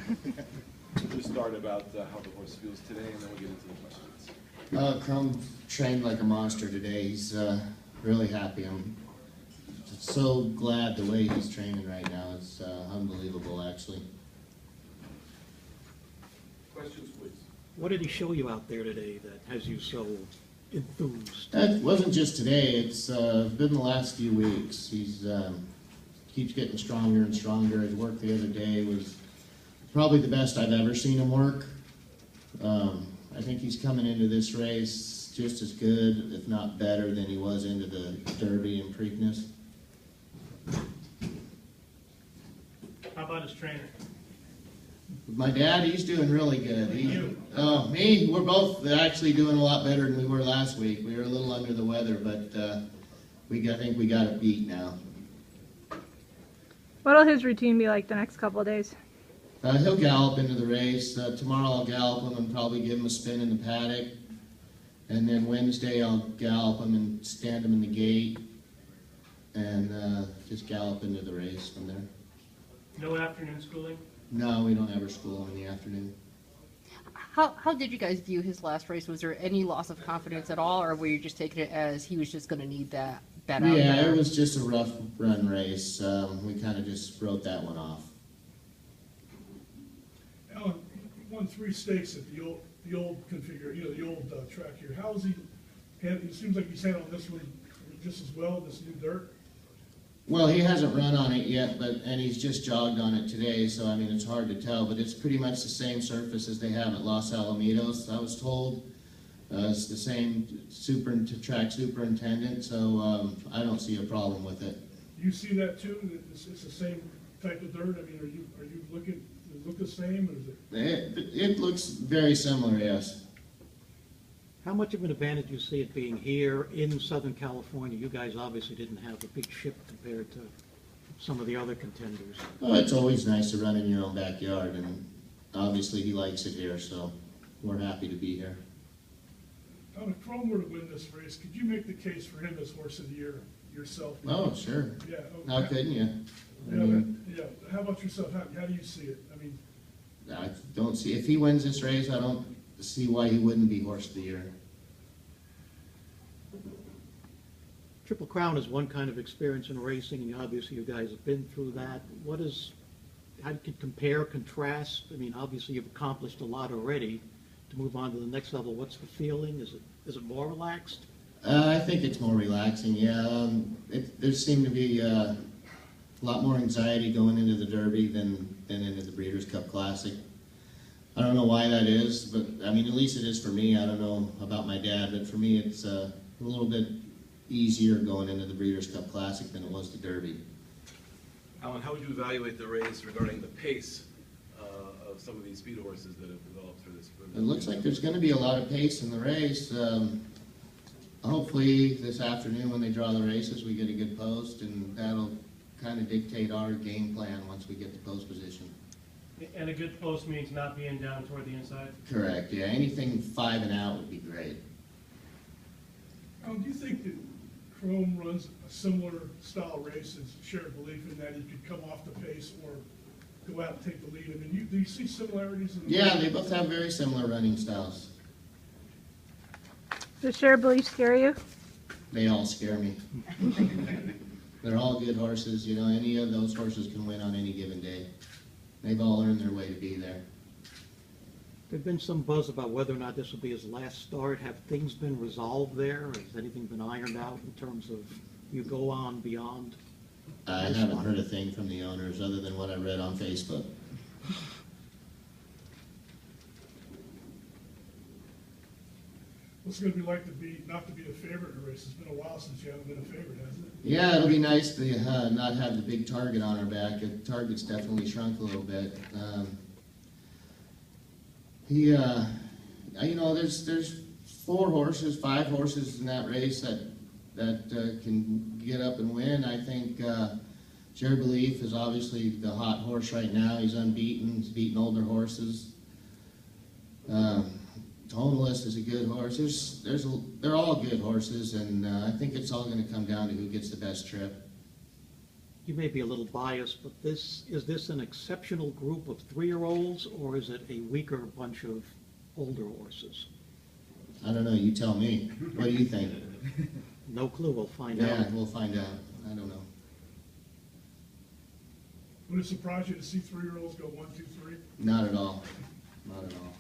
We'll just start about how the horse feels today, and then we'll get into the questions. Chrome trained like a monster today. He's really happy. I'm so glad the way he's training right now. It's unbelievable, actually. Questions, please. What did he show you out there today that has you so enthused? That wasn't just today. It's been the last few weeks. He's keeps getting stronger and stronger. His work the other day was probably the best I've ever seen him work. I think he's coming into this race just as good, if not better, than he was into the Derby and Preakness. How about his trainer? My dad, he's doing really good. Me, we're both actually doing a lot better than we were last week. We were a little under the weather, but I think we got it beat now. What'll his routine be like the next couple of days? He'll gallop into the race. Tomorrow I'll gallop him and probably give him a spin in the paddock. And then Wednesday I'll gallop him and stand him in the gate and just gallop into the race from there. No afternoon schooling? No, we don't ever school him in the afternoon. How did you guys view his last race? Was there any loss of confidence at all, or were you just taking it as he was just going to need that out Yeah, there? it was just a rough run race. We kind of just wrote that one off. Alan, he won 3 stakes at the old configure, the old track here. How is he? It seems like he's handled this one just as well. This new dirt. Well, he hasn't run on it yet, and he's just jogged on it today, so I mean it's hard to tell. But it's pretty much the same surface as they have at Los Alamitos, I was told. It's the same track superintendent, so I don't see a problem with it. You see that too? It's the same type of dirt. I mean, are you looking? Does it look the same, or is it? It looks very similar, yes. How much of an advantage do you see it being here in Southern California? You guys obviously didn't have a big ship compared to some of the other contenders. Well, it's always nice to run in your own backyard, and obviously he likes it here, so we're happy to be here. Now, if Chrome were to win this race, could you make the case for him as Horse of the Year yourself? Oh, sure. Yeah. How couldn't you? Yeah. How about yourself? How do you see it? I mean, I don't see, if he wins this race, I don't see why he wouldn't be Horse of the Year. Triple Crown is one kind of experience in racing, and obviously you guys have been through that. How do you compare, contrast? I mean, obviously you've accomplished a lot already. To move on to the next level, what's the feeling? Is it more relaxed? I think it's more relaxing, yeah. There seemed to be a lot more anxiety going into the Derby than into the Breeders' Cup Classic. I don't know why that is, but I mean, at least it is for me. I don't know about my dad, but for me it's a little bit easier going into the Breeders' Cup Classic than it was the Derby. Alan, how would you evaluate the race regarding the pace of some of these speed horses that have developed through this? It looks like there's going to be a lot of pace in the race. Hopefully this afternoon when they draw the races we get a good post, and that'll kind of dictate our game plan once we get the post position. And a good post means not being down toward the inside? Correct, yeah. Anything 5 and out would be great. do you think that Chrome runs a similar style race as Shared Belief in that he could come off the pace or go out and take the lead? I mean, do you see similarities? Yeah, they both have very similar running styles. Does Shared Belief scare you? They all scare me. They're all good horses. You know, any of those horses can win on any given day. They've all earned their way to be there. There's been some buzz about whether or not this will be his last start. Have things been resolved there? Has anything been ironed out in terms of you go on beyond? I haven't heard a thing from the owners other than what I read on Facebook. What's it going to be like not to be the favorite in a race? It's been a while since you haven't been a favorite, hasn't it? Yeah, it'll be nice to not have the big target on our back. The target's definitely shrunk a little bit. You know, there's 4 horses, 5 horses in that race that can get up and win. I think Shared Belief is obviously the hot horse right now. He's unbeaten. He's beaten older horses. Tonalist is a good horse. They're all good horses, and I think it's all going to come down to who gets the best trip. you may be a little biased, but is this an exceptional group of 3-year-olds, or is it a weaker bunch of older horses? I don't know, you tell me. What do you think? No clue, we'll find Yeah, out. we'll find out. I don't know. Would it surprise you to see 3-year-olds go 1, 2, 3? Not at all. Not at all.